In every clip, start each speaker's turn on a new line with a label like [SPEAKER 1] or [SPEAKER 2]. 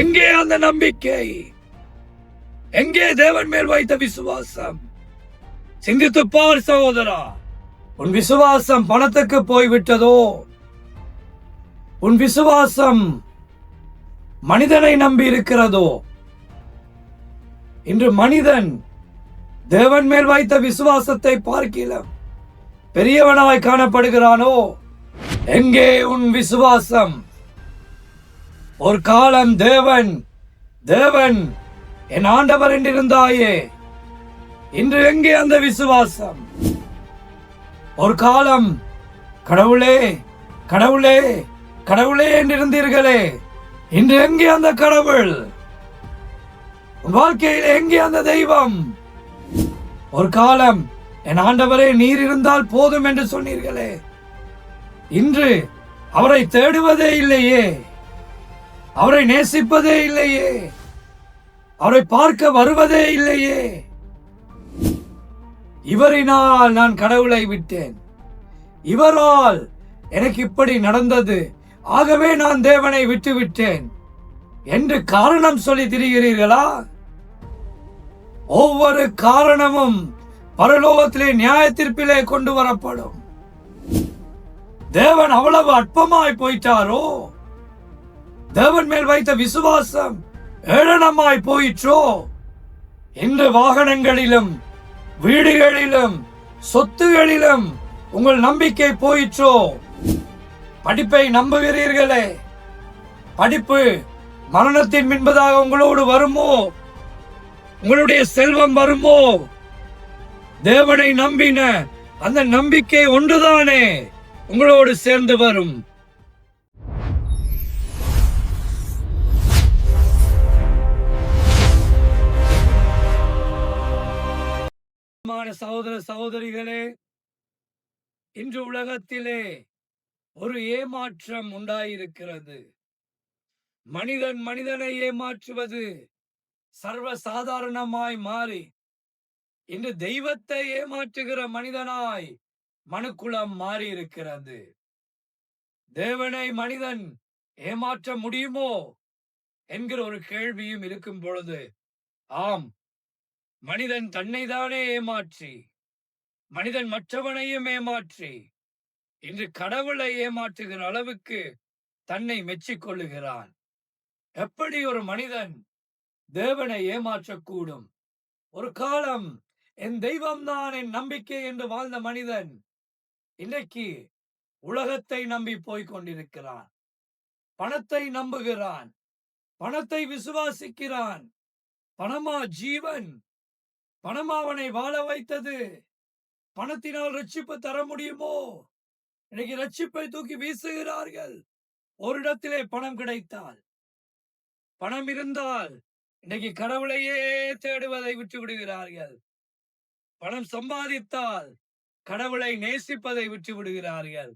[SPEAKER 1] எங்கே அந்த நம்பிக்கை? எங்கே தேவன் மேல் வைத்த விசுவாசம்? சிந்தித்து பார் சகோதரா. உன் விசுவாசம் பணத்துக்கு போய்விட்டதோ? உன் விசுவாசம் மனிதனை நம்பி இருக்கிறதோ? இன்று மனிதன் தேவன் மேல் வைத்த விசுவாசத்தை பார்க்கலாம் பெரியவனாய் காணப்படுகிறானோ? எங்கே உன் விசுவாசம்? ஒரு காலம் தேவன் தேவன் என் ஆண்டவர் என்றிருந்தாயே, இன்று எங்கே அந்த விசுவாசம்? ஒரு காலம் கடவுளே கடவுளே கடவுளே என்றிருந்தீர்களே, இன்று எங்கே அந்த கடவுள்? வாழ்க்கையில் எங்கே அந்த தெய்வம்? ஒரு காலம் என் ஆண்டவரே நீர் இருந்தால் போதும் என்று சொன்னீர்களே, இன்று அவரை தேடுவதே இல்லையே, அவரை நேசிப்பதே இல்லையே, அவரை பார்க்க வருவதே இல்லையே. இவரினால் நான் கடவுளை விட்டேன், இவரால் எனக்கு இப்படி நடந்தது, ஆகவே நான் தேவனை விட்டுவிட்டேன் என்று காரணம் சொல்லி திரிகிறீர்களா? ஒவ்வொரு காரணமும் பரலோகத்திலே நியாய தீர்ப்பிலே கொண்டு வரப்படும். தேவன் அவ்வளவு அற்பமாய் போயிட்டாரோ? தேவன் மேல் வைத்த விசுவாசம் ஏளனமாய் போயிற்றோ? இன்று வாகனங்களிலும் வீடுகளிலும் சொத்துகளிலும் உங்கள் நம்பிக்கை போயிற்றோ? படிப்பை நம்புகிறீர்களே, படிப்பு மரணத்தின் முன்பதாக உங்களோடு வருமோ? உங்களுடைய செல்வம் வருமோ? தேவனை நம்பின அந்த நம்பிக்கை ஒன்றுதானே உங்களோடு சேர்ந்து வரும். சகோதர சகோதரிகளே, இன்று உலகத்திலே ஒரு ஏமாற்றம் உண்டாயிருக்கிறது. மனிதன் மனிதனை ஏமாற்றுவது சர்வ சாதாரணமாய் மாறி இன்று தெய்வத்தை ஏமாற்றுகிற மனிதனாய் மனுக்குலம் மாறி இருக்கிறது. தேவனை மனிதன் ஏமாற்ற முடியுமோ என்கிற ஒரு கேள்வியும் இருக்கும் பொழுது, ஆம், மனிதன் தன்னை தானே ஏமாற்றி, மனிதன் மற்றவனையும் ஏமாற்றி இன்று கடவுளை ஏமாற்றுகிற அளவுக்கு தன்னை மெச்சிக்கொள்ளுகிறான். எப்படி ஒரு மனிதன் தேவனை ஏமாற்றக்கூடும்? ஒரு காலம் என் தெய்வம்தான் என் நம்பிக்கை என்று வாழ்ந்த மனிதன் இன்றைக்கு உலகத்தை நம்பி போய்க் கொண்டிருக்கிறான். பணத்தை நம்புகிறான், பணத்தை விசுவாசிக்கிறான். பணமா ஜீவன்? பணமா அவனை வாழ வைத்தது? பணத்தினால் ரட்சிப்பு தர முடியுமோ? இன்னைக்கு ரட்சிப்பை தூக்கி வீசுகிறார்கள். ஒரு இடத்திலே பணம் கிடைத்தால், பணம் இருந்தால் இன்னைக்கு கடவுளையே தேடுவதை விட்டு விடுகிறார்கள். பணம் சம்பாதித்தால் கடவுளை நேசிப்பதை விட்டு விடுகிறார்கள்.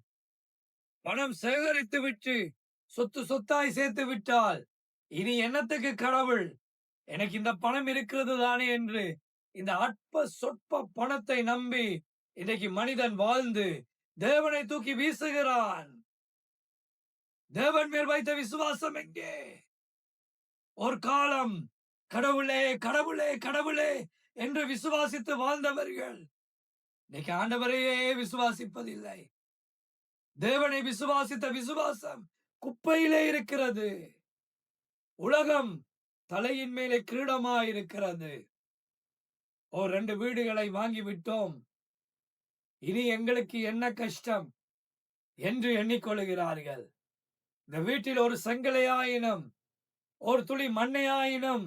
[SPEAKER 1] பணம் சேகரித்து விட்டு சொத்து சொத்தாய் சேர்த்து விட்டால் இனி என்னத்துக்கு கடவுள்? எனக்கு இந்த பணம் இருக்கிறது தானே என்று இந்த அற்ப சொற்ப பணத்தை நம்பி இன்றைக்கு மனிதன் வாழ்ந்து தேவனை தூக்கி வீசுகிறான். தேவன் மேல் வைத்த விசுவாசம் எங்கே? ஒரு காலம் கடவுளே கடவுளே கடவுளே என்று விசுவாசித்து வாழ்ந்தவர்கள் இன்னைக்கு ஆண்டவரையே விசுவாசிப்பதில்லை. தேவனை விசுவாசித்த விசுவாசம் குப்பையிலே இருக்கிறது. உலகம் தலையின் மேலே கிரீடமாய் இருக்கிறது. ஒரு 2 வீடுகளை வாங்கிவிட்டோம், இனி எங்களுக்கு என்ன கஷ்டம் என்று எண்ணிக்கொள்கிறார்கள். இந்த வீட்டில் ஒரு செங்கலையாயினும் ஒரு துளி மண்ணையாயினும்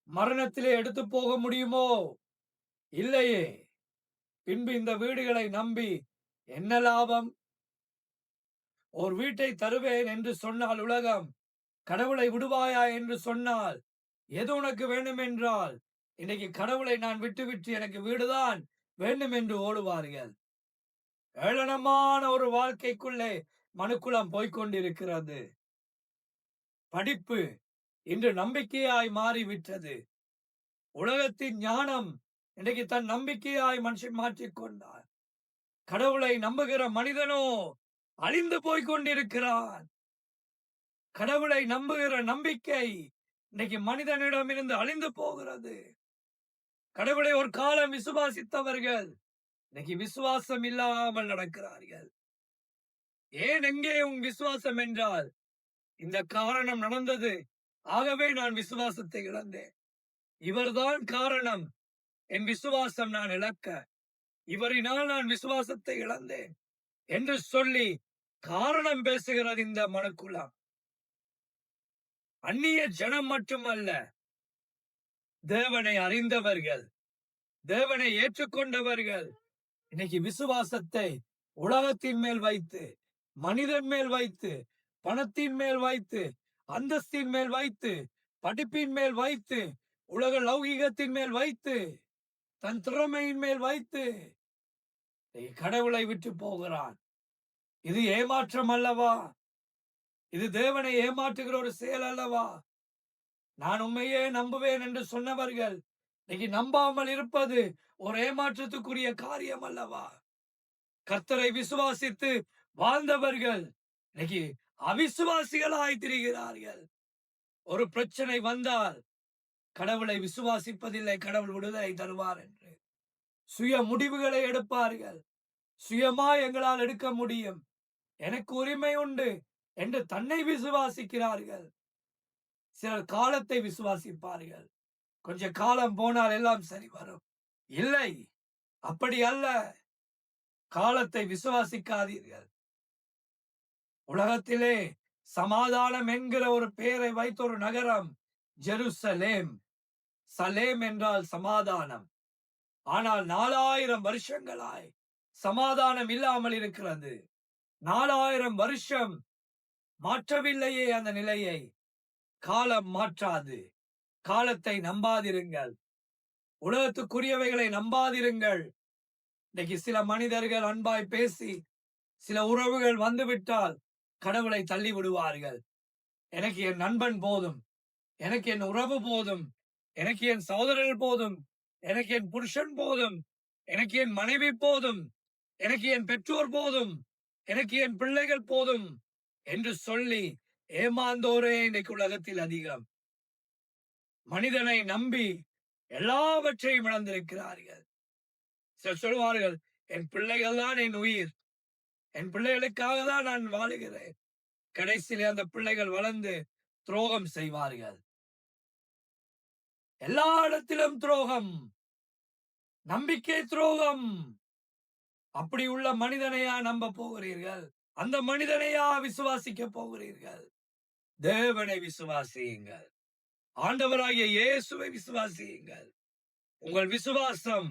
[SPEAKER 1] மரணத்திலே எடுத்து போக முடியுமோ? இல்லையே. பின்பு இந்த வீடுகளை நம்பி என்ன லாபம்? ஒரு வீட்டை தருவேன் என்று சொன்னால் உலகம், கடவுளை விடுவாயா என்று சொன்னால், எது உனக்கு வேண்டும் என்றால் இன்னைக்கு கடவுளை நான் விட்டுவிட்டு எனக்கு வீடுதான் வேண்டும் என்று ஓடுவார்கள். ஏளனமான ஒரு வாழ்க்கைக்குள்ளே மனுக்குலம் போய்கொண்டிருக்கிறது. படிப்பு இன்று நம்பிக்கையாய் மாறிவிட்டது. உலகத்தின் ஞானம் இன்றைக்கு தன் நம்பிக்கையாய் மனுஷன் மாற்றிக்கொண்டார். கடவுளை நம்புகிற மனிதனோ அழிந்து போய்கொண்டிருக்கிறான். கடவுளை நம்புகிற நம்பிக்கை இன்னைக்கு மனிதனிடம் இருந்து அழிந்து போகிறது. கடவுளை ஒரு காலம் விசுவாசித்தவர்கள் இன்னைக்கு விசுவாசம் இல்லாமல் நடக்கிறார்கள். ஏன் எங்கே உன் விசுவாசம் என்றால் இந்த காரணம் நடந்தது, ஆகவே நான் விசுவாசத்தை இழந்தேன். இவர்தான் காரணம் என் விசுவாசம் நான் இழக்க, இவரினால் நான் விசுவாசத்தை இழந்தேன் என்று சொல்லி காரணம் பேசுகிறது இந்த மனுக்குலம். அந்நிய ஜனம் மட்டுமல்ல, தேவனை அறிந்தவர்கள், தேவனை ஏற்றுக்கொண்டவர்கள் இன்னைக்கு விசுவாசத்தை உலகத்தின் மேல் வைத்து, மனிதன் மேல் வைத்து, பணத்தின் மேல் வைத்து, அந்தஸ்தின் மேல் வைத்து, படிப்பின் மேல் வைத்து, உலக லௌகீகத்தின் மேல் வைத்து, தன் திறமையின் மேல் வைத்து கடவுளை விட்டு போகிறான். இது ஏமாற்றம் அல்லவா? இது தேவனை ஏமாற்றுகிற ஒரு செயல் அல்லவா? நான் உண்மையே நம்புவேன் என்று சொன்னவர்கள் இன்னைக்கு நம்பாமல் இருப்பது ஒரு ஏமாற்றத்துக்குரிய காரியம் அல்லவா? கர்த்தரை விசுவாசித்து வாழ்ந்தவர்கள் இன்னைக்கு அவிசுவாசிகளாய் திரிகிறார்கள். ஒரு பிரச்சனை வந்தால் கடவுளை விசுவாசிப்பதில்லை, கடவுள் விடுதலை தருவார் என்று சுய முடிவுகளை எடுப்பார்கள். சுயமா எங்களால் எடுக்க முடியும், எனக்கு உரிமை உண்டு என்று தன்னை விசுவாசிக்கிறார்கள். சிலர் காலத்தை விசுவாசிப்பார்கள், கொஞ்ச காலம் போனால் எல்லாம் சரி வரும். இல்லை, அப்படி அல்ல. காலத்தை விசுவாசிக்காதீர்கள். உலகத்திலே சமாதானம் என்கிற ஒரு பெயரை வைத்த ஒரு நகரம் ஜெருசலேம். சலேம் என்றால் சமாதானம். ஆனால் 4000 வருஷங்களாய் சமாதானம் இல்லாமல் இருக்கிறது. 4000 வருஷம் மாற்றவில்லையே அந்த நிலையை. காலம் மாற்றாது. காலத்தை நம்பாதிருங்கள். உலகத்துக்குரியவைகளை நம்பாதிருங்கள். இன்னைக்கு சில மனிதர்கள் அன்பாய் பேசி சில உறவுகள் வந்துவிட்டால் கடவுளை தள்ளி விடுவார்கள். எனக்கு என் நண்பன் போதும், எனக்கு என் உறவு போதும், எனக்கு என் சகோதரர்கள் போதும், எனக்கு என் புருஷன் போதும், எனக்கு என் மனைவி போதும், எனக்கு என் பெற்றோர் போதும், எனக்கு என் பிள்ளைகள் போதும் என்று சொல்லி ஏமாந்தோரே இன்னைக்கு உலகத்தில் அதிகம். மனிதனை நம்பி எல்லாவற்றையும் இழந்திருக்கிறார்கள். சிலர் சொல்வார்கள், என் பிள்ளைகள் தான் என் உயிர், என் பிள்ளைகளுக்காக தான் நான் வாழுகிறேன். கடைசியிலே அந்த பிள்ளைகள் வளர்ந்து துரோகம் செய்வார்கள். எல்லா இடத்திலும் துரோகம், நம்பிக்கை துரோகம். அப்படி உள்ள மனிதனையா நம்ப போகிறீர்கள்? அந்த மனிதனையா விசுவாசிக்க போகிறீர்கள்? தேவனை விசுவாசியுங்கள். ஆண்டவராகிய இயேசுவை விசுவாசியுங்கள். உங்கள் விசுவாசம்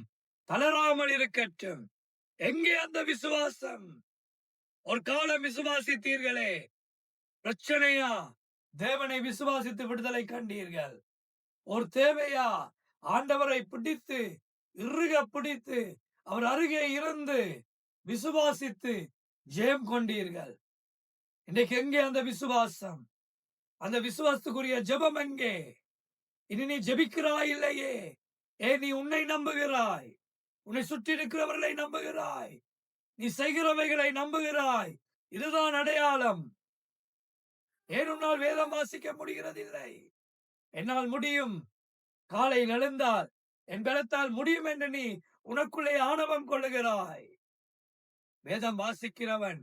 [SPEAKER 1] தளராமல் இருக்கட்டும். எங்கே அந்த விசுவாசம்? ஒரு காலம் விசுவாசித்தீர்களே, பிரச்சனையா? தேவனை விசுவாசித்து விடுதலை கண்டீர்கள். ஒரு தேவையா? ஆண்டவரை பிடித்து இறுக பிடித்து அவர் அருகே இருந்து விசுவாசித்து ஜெயம் கொண்டீர்கள். இன்னைக்கு எங்கே அந்த விசுவாசம்? அந்த விசுவாசத்துக்குரிய ஜெபம் எங்கே? இனி நீ ஜெபிக்கிறாய் இல்லையே? நீ உன்னை நம்புகிறாய், உன்னை சுற்றி இருக்கிறவர்களை நம்புகிறாய், நீ செய்கிறவைகளை நம்புகிறாய். இதுதான் அடையாளம். ஏன் உன்னால் வேதம் வாசிக்க முடிகிறதில்லை? என்னால் முடியும். காலையில் எழுந்தால் என் பலத்தால் முடியும் என்று நீ உனக்குள்ளே ஆணவம் கொள்ளுகிறாய். வேதம் வாசிக்கிறவன்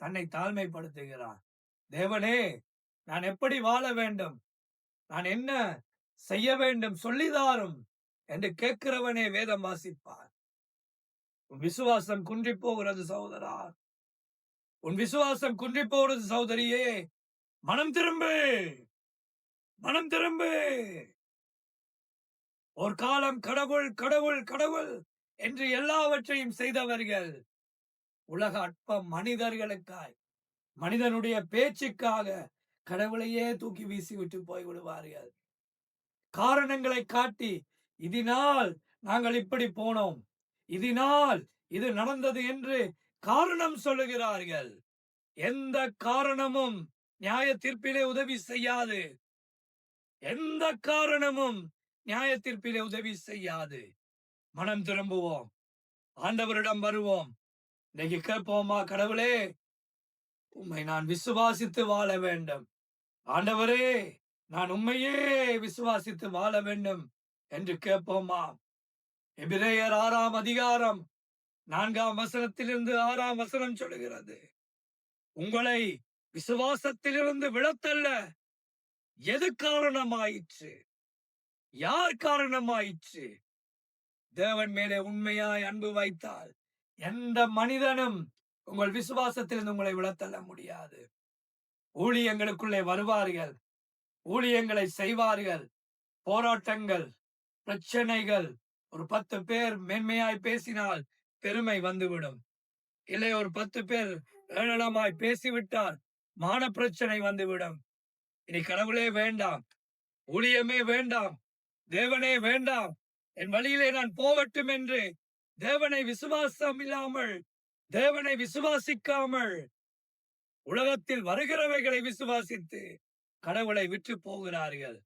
[SPEAKER 1] தன்னை தாழ்மைப்படுத்துகிறான். தேவனே, நான் எப்படி வாழ வேண்டும், நான் என்ன செய்ய வேண்டும் சொல்லிதாரும் என்று கேட்கிறவனே வேதம் வாசிப்பார். உன் விசுவாசம் குன்றி போகிறது சகோதரா, உன் விசுவாசம் குன்றி போகிறது சகோதரியே. மனம் திரும்பு, மனம் திரும்பு. ஒரு காலம் கடவுள் கடவுள் கடவுள் என்று எல்லாவற்றையும் செய்தவர்கள் உலக அற்ப மனிதர்களுக்காய், மனிதனுடைய பேச்சுக்காக கடவுளையே தூக்கி வீசிவிட்டு போய்விடுவார்கள். காரணங்களை காட்டி, இதனால் நாங்கள் இப்படி போனோம், இதனால் இது நடந்தது என்று காரணம் சொல்லுகிறார்கள். எந்த காரணமும் நியாய தீர்ப்பிலே உதவி செய்யாது. எந்த காரணமும் நியாய தீர்ப்பிலே உதவி செய்யாது. மனம் திரும்புவோம், ஆண்டவரிடம் வருவோம். இன்னைக்கு கேட்போமா, கடவுளே, உம்மை நான் விசுவாசித்து வாழ வேண்டும். ஆண்டவரே, நான் உண்மையே விசுவாசித்து வாழ வேண்டும் என்று கேட்போமா? எபிரேயர் 6ஆம் அதிகாரம் 4ஆம் வசனத்திலிருந்து 6ஆம் வசனம் சொல்லுகிறது, உங்களை விசுவாசத்திலிருந்து விழத்தள்ள எது காரணமாயிற்று? யார் காரணமாயிற்று? தேவன் மேலே உண்மையாய் அன்பு வைத்தால் எந்த மனிதனும் உங்கள் விசுவாசத்திலிருந்து உங்களை விழத்தள்ள முடியாது. ஊழியங்களுக்குள்ளே வருவார்கள், ஊழியங்களை செய்வார்கள், போராட்டங்கள், பிரச்சனைகள், ஒரு 10 பேர் மென்மையாய் பேசினால் பெருமை வந்துவிடும். இல்லை, ஒரு 10 பேர் ஏளனமாய் பேசிவிட்டால் மான பிரச்சனை வந்துவிடும். இனி கடவுளே வேண்டாம், ஊழியமே வேண்டாம், தேவனே வேண்டாம், என் வழியிலே நான் போகட்டும் என்று தேவனை விசுவாசம் இல்லாமல், தேவனை விசுவாசிக்காமல், உலகத்தில் வருகிறவைகளை விசுவாசித்து கடவுளை விட்டு போகிறார்கள்.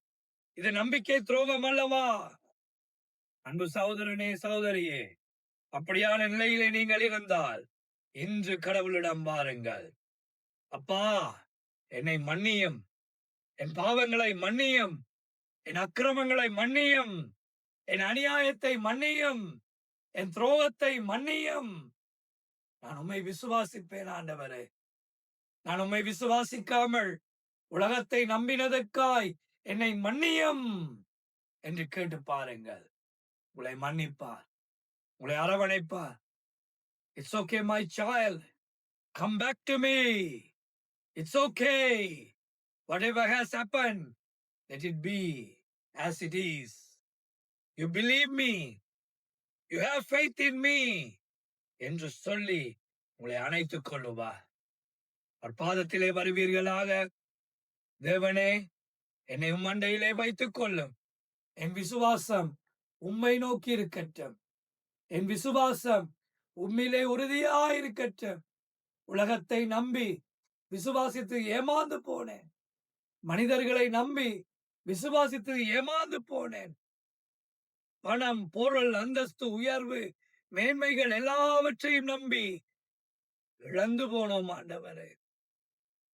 [SPEAKER 1] இது நம்பிக்கை துரோகம் அல்லவா? அன்பு சகோதரனே, சகோதரியே, அப்படியான நிலையிலே நீங்கள் இருந்தால் இன்று கடவுளிடம் வாருங்கள். அப்பா, என்னை மன்னியும், என் பாவங்களை மன்னியும், என் அக்கிரமங்களை மன்னியும், என் அநியாயத்தை மன்னியும், என் துரோகத்தை மன்னியும். நான் உம்மை விசுவாசிப்பேன் ஆண்டவரே. நான் உம்மை விசுவாசிக்காமல் உலகத்தை நம்பினதற்காய் என்னை மன்னியும் என்று கேட்டு பாருங்கள். உங்களை மன்னிப்பார், உங்களை அரவணைப்பார். It's okay, my child. Come back to me. It's okay. Whatever has happened, let it be as it is. You believe me. You have faith in me. என்று சொல்லி உங்களை அணைத்துக் கொள்ளுவார். அவர் பாதத்திலே வருவீர்களாக. தேவனே, என்னை மண்டையிலே வைத்துக் கொள்ளும். என் விசுவாசம் உம்மை நோக்கி இருக்கட்டும். என் விசுவாசம் உம்மிலே உறுதியாயிருக்கட்டும். உலகத்தை நம்பி விசுவாசித்து ஏமாந்து போனேன். மனிதர்களை நம்பி விசுவாசித்து ஏமாந்து போனேன். பணம், பொருள், அந்தஸ்து, உயர்வு, மேன்மைகள் எல்லாவற்றையும் நம்பி இழந்து போனோம் ஆண்டவரே.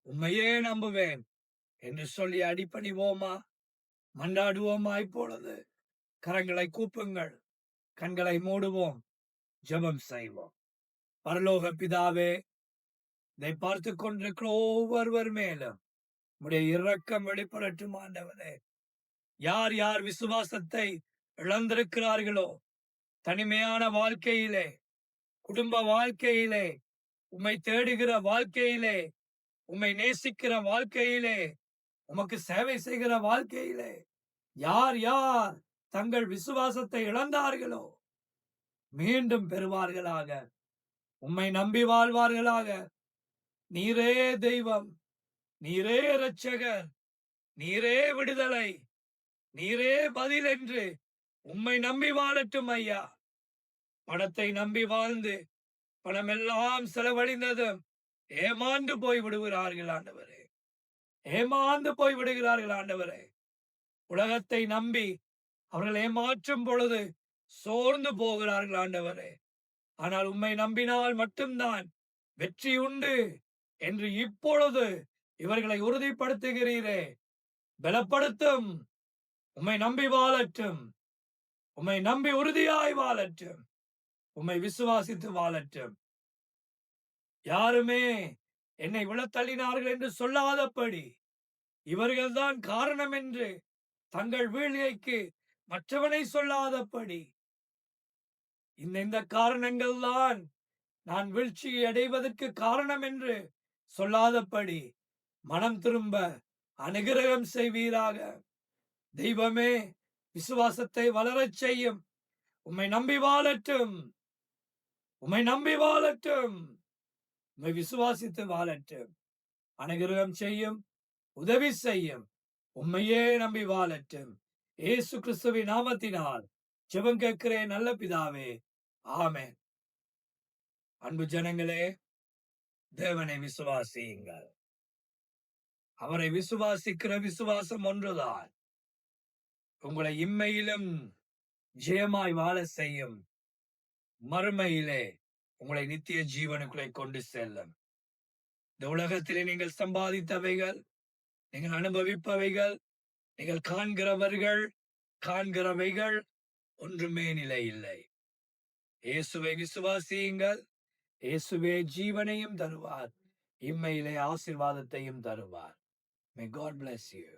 [SPEAKER 1] உம்மையே நம்புவேன் என்று சொல்லி அடிபணிவோமா? மன்றாடுவோமா? இப்பொழுது கரங்களை கூப்புங்கள், கண்களை மூடுவோம், ஜெபம் செய்வோம். பரலோக பிதாவே, இதை பார்த்து கொண்டிருக்கிற ஒவ்வொருவர் மேலும் உம்முடைய இரக்கம் வெளிப்படட்டும் ஆண்டவரே. யார் யார் விசுவாசத்தை இழந்திருக்கிறார்களோ, தனிமையான வாழ்க்கையிலே, குடும்ப வாழ்க்கையிலே, உம்மை தேடுகிற வாழ்க்கையிலே, உம்மை நேசிக்கிற வாழ்க்கையிலே, உமக்கு சேவை செய்கிற வாழ்க்கையிலே யார் யார் தங்கள் விசுவாசத்தை இழந்தார்களோ மீண்டும் பெறுவார்களாக. உம்மை நம்பி வாழ்வார்களாக. நீரே தெய்வம், நீரே இரட்சகர், நீரே விடுதலை, நீரே பதில் என்று உம்மை நம்பி வாழட்டும் ஐயா. பணத்தை நம்பி வாழ்ந்து பணமெல்லாம் செலவழிந்ததும் ஏமாந்து போய் விடுகிறார்கள் ஆண்டவரே. ஏமாந்து போய் விடுகிறார்கள் ஆண்டவரே. உலகத்தை நம்பி அவர்கள் ஏமாற்றும் பொழுது சோர்ந்து போகிறார்கள் ஆண்டவரே. ஆனால் உம்மை நம்பினால் மட்டும்தான் வெற்றி உண்டு என்று இப்பொழுது இவர்களை உறுதிப்படுத்துகிறீரே. பலப்படுத்தும். உம்மை நம்பி வாழட்டும். உம்மை நம்பி உறுதியாய் வாழட்டும். உம்மை விசுவாசித்து வாழட்டும். யாருமே என்னை விழத்தள்ளினார்கள் என்று சொல்லாதபடி, இவர்கள்தான் காரணம் என்று தங்கள் வீழ்ச்சிக்கு மற்றவனை சொல்லாதபடி, இந்த காரணங்கள் தான் நான் வீழ்ச்சியை அடைவதற்கு காரணம் என்று சொல்லாதபடி மனம் திரும்ப அனுகிரகம் செய்வீராக. தெய்வமே, விசுவாசத்தை வளரச் செய்யும். உம்மை நம்பி வாழட்டும். உம்மை நம்பி வாழட்டும். உம்மை விசுவாசித்து வாழட்டும். அனுகிரகம் செய்யும், உதவி செய்யும். உம்மையே நம்பி வாழட்டும். இயேசு கிறிஸ்துவின் நாமத்தினால் ஜெபம் கேட்கிறேன் நல்ல பிதாவே, ஆமென். அன்பு ஜனங்களே, தேவனை விசுவாசியுங்கள். அவரை விசுவாசிக்கிற விசுவாசம் ஒன்றுதான் உங்களை இம்மையிலும் ஜெயமாய் வாழ செய்யும், மறுமையிலே உங்களை நித்திய ஜீவனுக்குள்ளே கொண்டு செல்லும். இந்த உலகத்திலே நீங்கள் சம்பாதித்தவைகள், நீங்கள் அனுபவிப்பவைகள், நீங்கள் காண்கிறவைகள் ஒன்றுமே நிலை இல்லை. இயேசுவை விசுவாசியுங்கள். இயேசுவே ஜீவனையும் தருவார், இம்மையிலே ஆசீர்வாதத்தையும் தருவார். May God bless you.